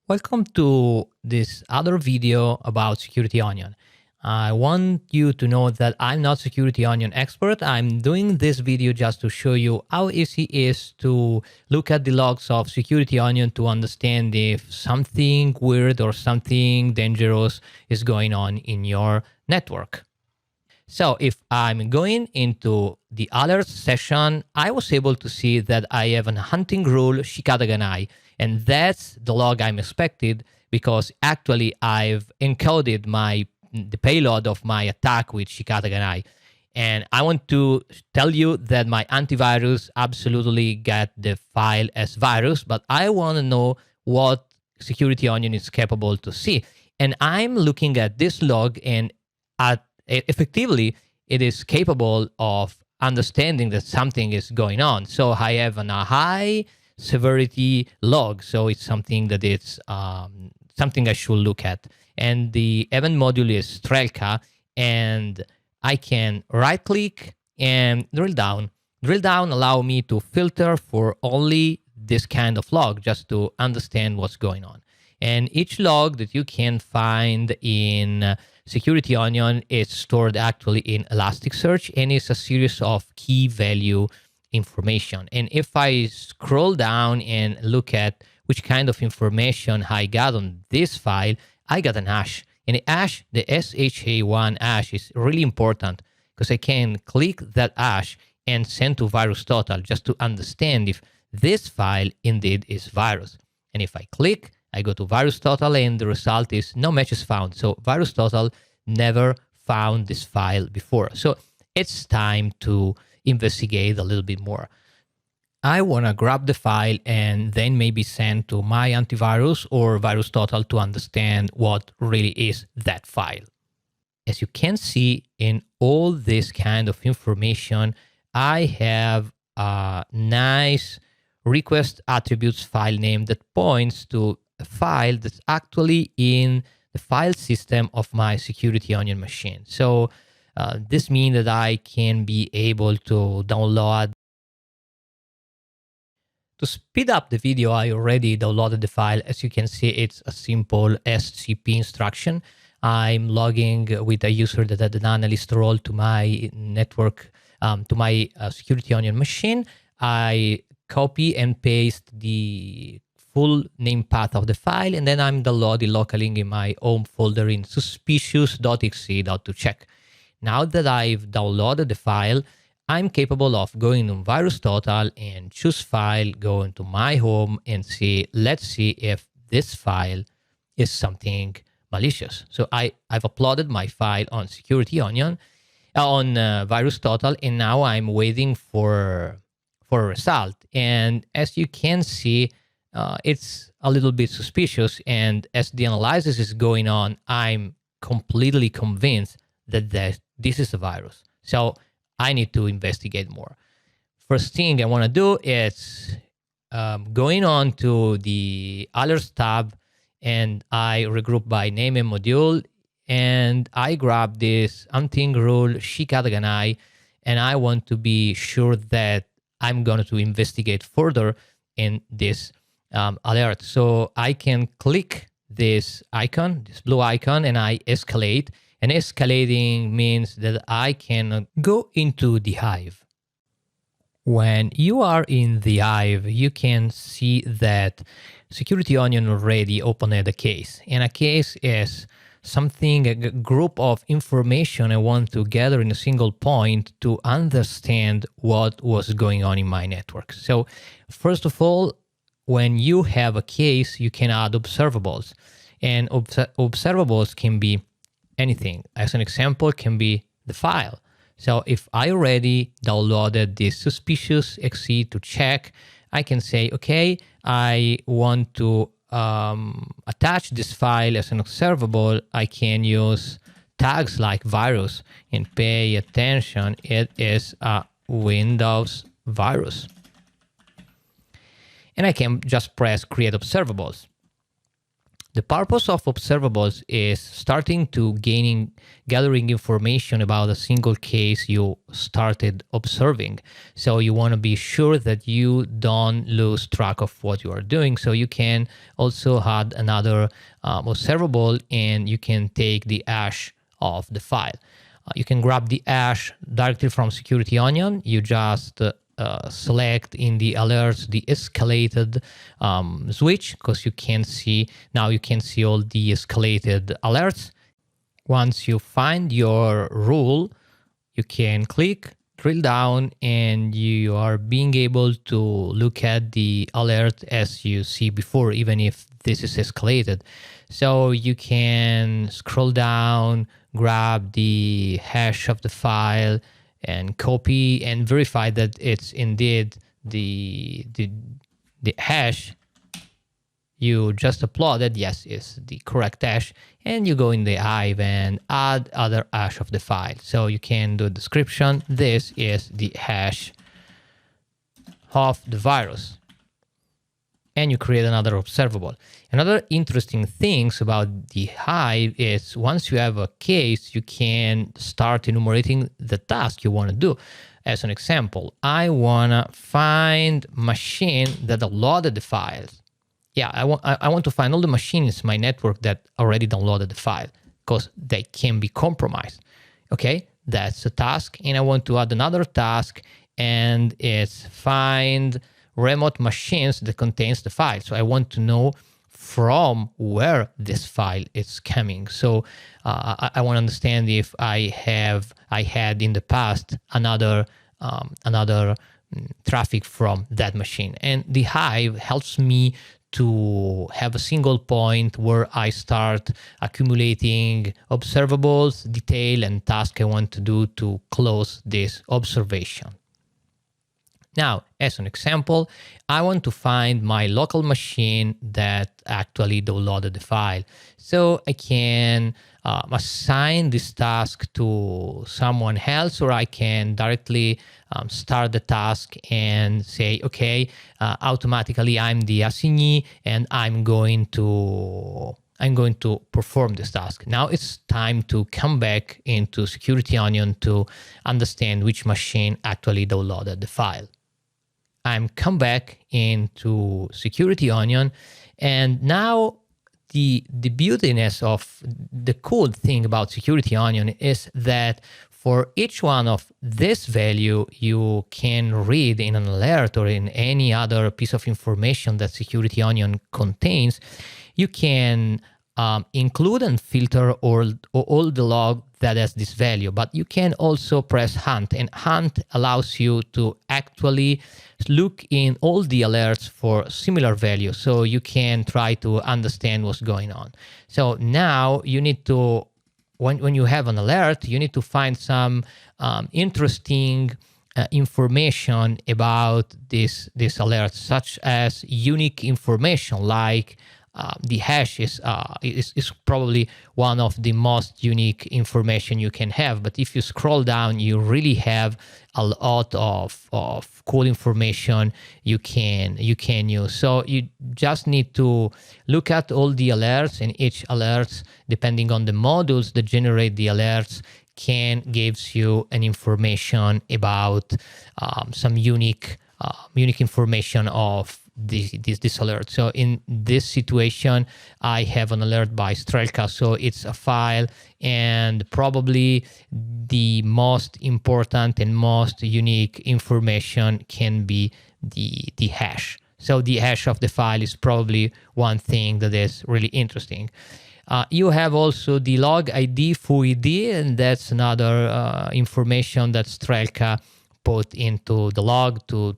Welcome to this other video about Security Onion. I want you to know that I'm not Security Onion expert. I'm doing this video just to show you how easy it is to look at the logs of Security Onion to understand if something weird or something dangerous is going on in your network. So if I'm going into the alerts session, I was able to see that I have an hunting rule shikataganai, and that's the log I'm expected because actually I've encoded the payload of my attack with shikataganai. And I want to tell you that my antivirus absolutely got the file as virus, but I want to know what Security Onion is capable to see. And I'm looking at this log, and effectively, it is capable of understanding that something is going on. So I have a high severity log. So it's something that it's something I should look at. And the event module is Strelka, and I can right click and drill down. Drill down allow me to filter for only this kind of log just to understand what's going on. And each log that you can find in Security Onion is stored actually in Elasticsearch, and it's a series of key value information. And if I scroll down and look at which kind of information I got on this file, I got an hash. And the hash, the SHA1 hash, is really important because I can click that hash and send to VirusTotal just to understand if this file indeed is virus. And if I click, I go to VirusTotal and the result is no matches found. So VirusTotal never found this file before. So it's time to investigate a little bit more. I want to grab the file and then maybe send to my antivirus or VirusTotal to understand what really is that file. As you can see in all this kind of information, I have a nice request attributes file name that points to a file that's actually in the file system of my Security Onion machine. So this means that I can be able to download. To speed up the video, I already downloaded the file. As you can see, it's a simple SCP instruction. I'm logging with a user that had an analyst role to my network, to my Security Onion machine. I copy and paste the full name path of the file, and then I'm downloading locally in my home folder in suspicious.exe to check. Now that I've downloaded the file, I'm capable of going on VirusTotal and choose file, go into my home and see, let's see if this file is something malicious. So I've uploaded my file on Security Onion, on VirusTotal, and now I'm waiting for a result. And as you can see, it's a little bit suspicious. And as the analysis is going on, I'm completely convinced that this is a virus. So I need to investigate more. First thing I want to do is going on to the alerts tab, and I regroup by name and module, and I grab this hunting rule shikataganai, and I want to be sure that I'm going to investigate further in this alert. So I can click this icon, this blue icon, and I escalate. And escalating means that I can go into the Hive. When you are in the Hive, you can see that Security Onion already opened a case. And a case is something, a group of information I want to gather in a single point to understand what was going on in my network. So first of all, when you have a case, you can add observables. And observables can be anything. As an example, can be the file. So if I already downloaded this suspicious exe to check, I can say, okay, I want to attach this file as an observable. I can use tags like virus and pay attention. It is a Windows virus. And I can just press create observables. The purpose of observables is starting to gathering information about a single case you started observing. So you want to be sure that you don't lose track of what you are doing. So you can also add another observable, and you can take the hash of the file. You can grab the hash directly from Security Onion. You just select in the alerts the escalated switch, because you can see now all the escalated alerts. Once you find your rule, you can click, drill down, and you are being able to look at the alert as you see before, even if this is escalated. So you can scroll down, grab the hash of the file, and copy and verify that it's indeed the hash you just uploaded. Yes, is the correct hash. And you go in the Hive and add other hash of the file. So you can do a description. This is the hash of the virus. And you create another observable. Another interesting things about the Hive is once you have a case, you can start enumerating the task you want to do. As an example, I want to find machine that downloaded the files. Yeah, I want to find all the machines in my network that already downloaded the file, because they can be compromised. Okay, that's a task. And I want to add another task, and it's find remote machines that contains the file. So I want to know from where this file is coming. So I want to understand if I had in the past another traffic from that machine. And the Hive helps me to have a single point where I start accumulating observables, detail, and task I want to do to close this observation. Now, as an example, I want to find my local machine that actually downloaded the file. So I can assign this task to someone else, or I can directly start the task and say, okay, automatically I'm the assignee, and I'm going to perform this task. Now it's time to come back into Security Onion to understand which machine actually downloaded the file. I'm come back into Security Onion, and now the beautiness of the cool thing about Security Onion is that for each one of this value, you can read in an alert or in any other piece of information that Security Onion contains. You can include and filter all the log that has this value, but you can also press hunt, and hunt allows you to actually look in all the alerts for similar values, so you can try to understand what's going on. So now you need to, when you have an alert, you need to find some interesting information about this alert, such as unique information like the hash is probably one of the most unique information you can have. But if you scroll down, you really have a lot of cool information you can use. So you just need to look at all the alerts, and each alerts, depending on the modules that generate the alerts, gives you an information about some unique information of this alert. So in this situation, I have an alert by Strelka, so it's a file, and probably the most important and most unique information can be the hash. So the hash of the file is probably one thing that is really interesting. You have also the log ID, FUID, and that's another information that Strelka put into the log to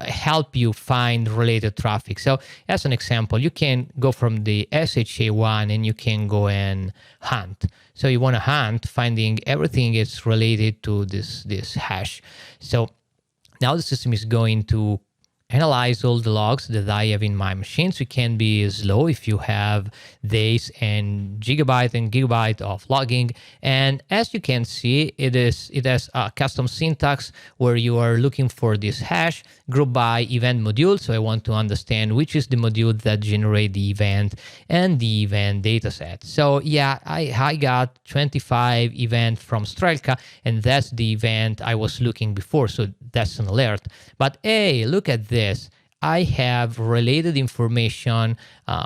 help you find related traffic. So as an example, you can go from the SHA1 and you can go and hunt. So you want to hunt, finding everything is related to this hash. So now the system is going to analyze all the logs that I have in my machine. So it can be slow if you have days and gigabyte of logging. And as you can see, it has a custom syntax where you are looking for this hash group by event module. So I want to understand which is the module that generate the event and the event dataset. So yeah, I got 25 event from Strelka, and that's the event I was looking before. So that's an alert. But hey, look at this. I have related information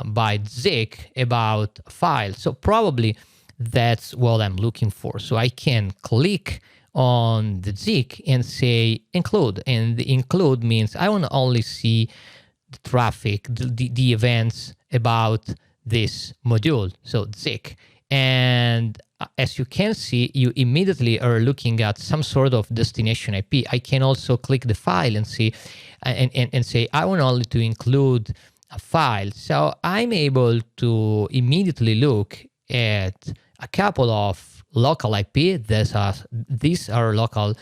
by Zik about files. So probably that's what I'm looking for. So I can click on the Zik and say include. And the include means I want to only see the traffic, the events about this module, so Zik. And as you can see, you immediately are looking at some sort of destination IP. I can also click the file and see and say I want only to include a file. So I'm able to immediately look at a couple of local IP. These are local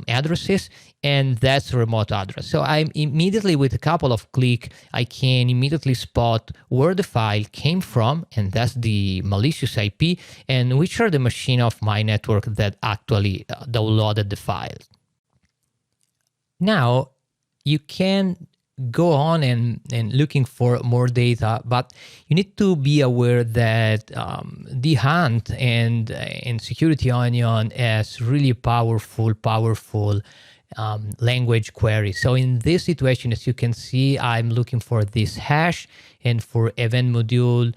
addresses, and that's a remote address. So I'm immediately, with a couple of clicks, I can immediately spot where the file came from, and that's the malicious IP, and which are the machine of my network that actually downloaded the file. Now, you can go on and looking for more data, but you need to be aware that the Hunt and Security Onion has really powerful language query. So in this situation, as you can see, I'm looking for this hash and for event module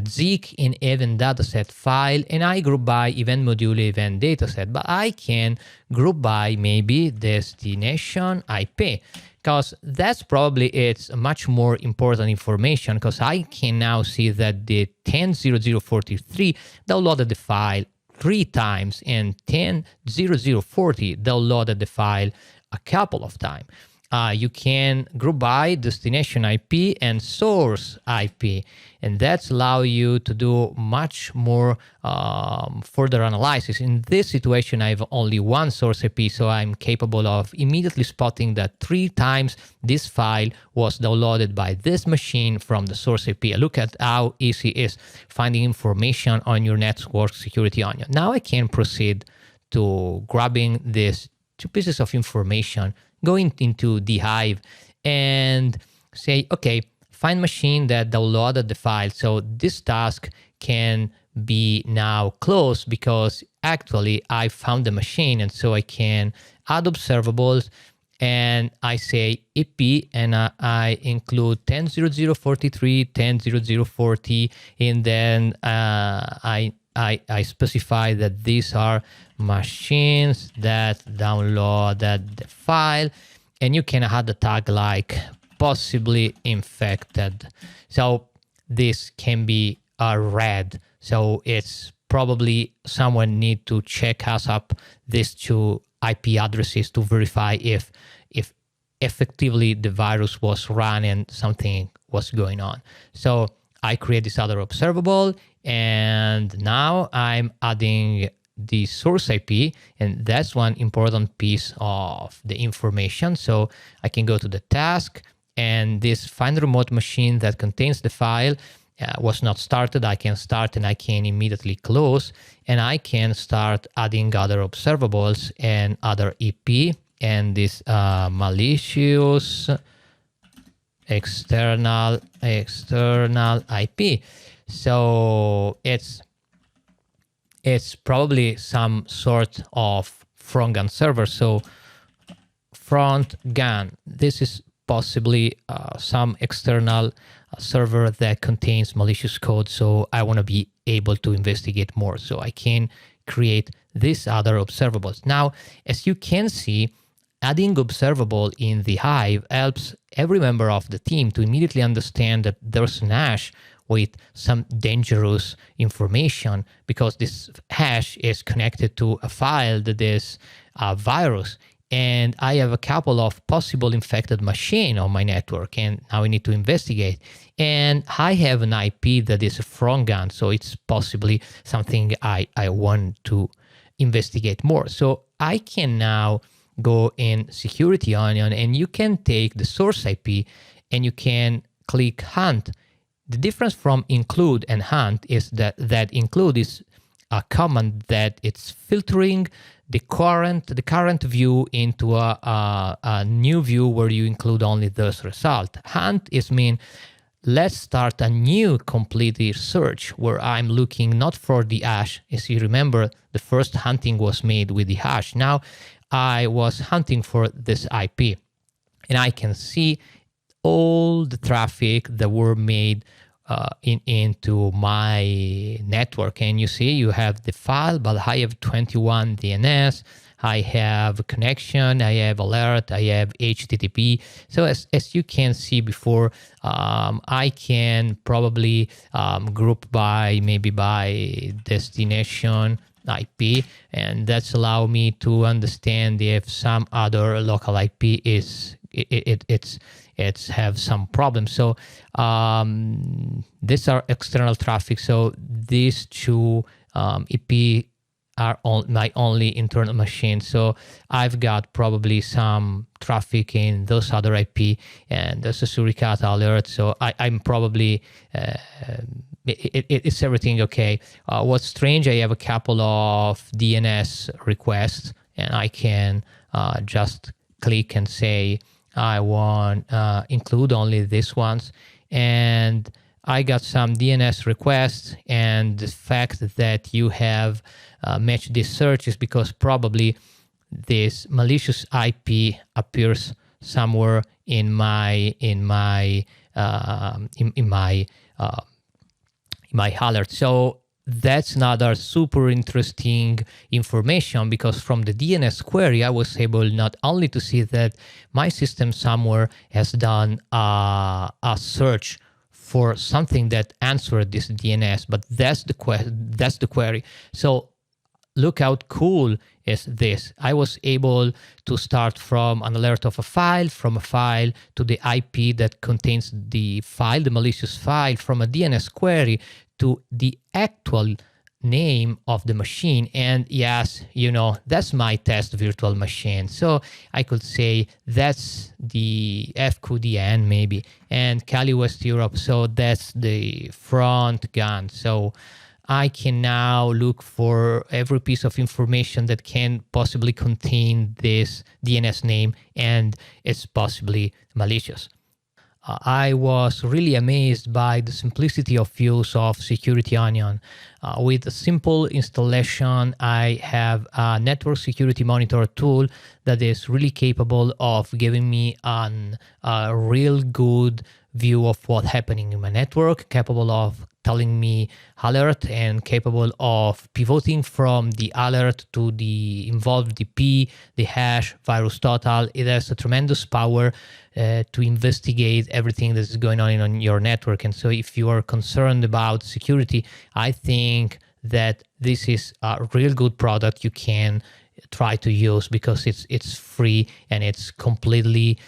Zik in event dataset file, and I group by event module event dataset, but I can group by maybe destination IP, because that's probably it's much more important information, because I can now see that the 10.0043 downloaded the file 3 times and 10.0040 downloaded the file a couple of times. You can group by destination IP and source IP, and that's allow you to do much more further analysis. In this situation, I have only one source IP, so I'm capable of immediately spotting that 3 times this file was downloaded by this machine from the source IP. Look at how easy it is finding information on your network security onion. Now I can proceed to grabbing these 2 pieces of information, going into the Hive and say, okay, find machine that downloaded the file. So this task can be now closed because actually I found the machine, and so I can add observables and I say IP, and I include 10.0043, 10.0040, and then I specify that these are machines that downloaded the file, and you can add a tag like possibly infected. So this can be a red. So it's probably someone need to check us up these 2 IP addresses to verify if effectively the virus was run and something was going on. So I create this other observable, and now I'm adding the source IP, and that's one important piece of the information. So I can go to the task, and this find remote machine that contains the file was not started. I can start and I can immediately close, and I can start adding other observables and other EP, and this malicious external IP. So it's probably some sort of front gun server. So front gun, this is possibly some external server that contains malicious code. So I want to be able to investigate more. So I can create these other observables. Now, as you can see, adding observable in the Hive helps every member of the team to immediately understand that there's an hash with some dangerous information, because this hash is connected to a file that is a virus, and I have a couple of possible infected machine on my network, and now I need to investigate. And I have an IP that is a front gun, so it's possibly something I want to investigate more. So I can now go in Security Onion and you can take the source IP and you can click hunt. The difference from include and hunt is that include is a command that it's filtering the current view into a new view where you include only those results. Hunt is mean let's start a new completely search where I'm looking not for the hash. As you remember, the first hunting was made with the hash. Now I was hunting for this IP and I can see all the traffic that were made into my network. And you see you have the file, but I have 21 DNS, I have connection, I have alert, I have HTTP. So as you can see before, I can probably group by maybe by destination IP, and that's allow me to understand if some other local IP is it's have some problems. So these are external traffic. So these two IP are my only internal machine. So I've got probably some traffic in those other IP, and there's a suricata alert. So I'm probably it's everything okay. What's strange, I have a couple of DNS requests, and I can just click and say I want include only these ones, and I got some DNS requests, and the fact that you have matched this search is because probably this malicious IP appears somewhere in my alert. So that's another super interesting information, because from the DNS query, I was able not only to see that my system somewhere has done a search for something that answered this DNS, but that's the query. So look how cool is this. I was able to start from an alert of a file, from a file to the IP that contains the file, the malicious file, from a DNS query to the actual name of the machine. And yes, you know, that's my test virtual machine. So I could say that's the FQDN maybe, and Cali West Europe. So that's the front gun. So I can now look for every piece of information that can possibly contain this DNS name, and it's possibly malicious. I was really amazed by the simplicity of use of Security Onion. With a simple installation, I have a network security monitor tool that is really capable of giving me a real good view of what's happening in my network, capable of telling me alert, and capable of pivoting from the alert to the involved DP, the hash, virus total. It has a tremendous power to investigate everything that is going on your network. And so if you are concerned about security, I think that this is a real good product you can try to use, because it's free and it's completely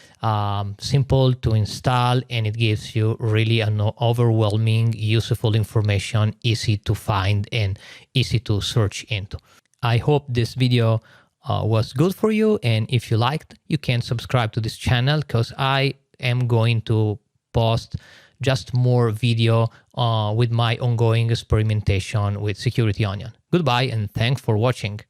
simple to install, and it gives you really an overwhelming useful information, easy to find and easy to search into. I hope this video was good for you, and if you liked, you can subscribe to this channel, because I am going to post just more video with my ongoing experimentation with Security Onion. Goodbye, and thanks for watching.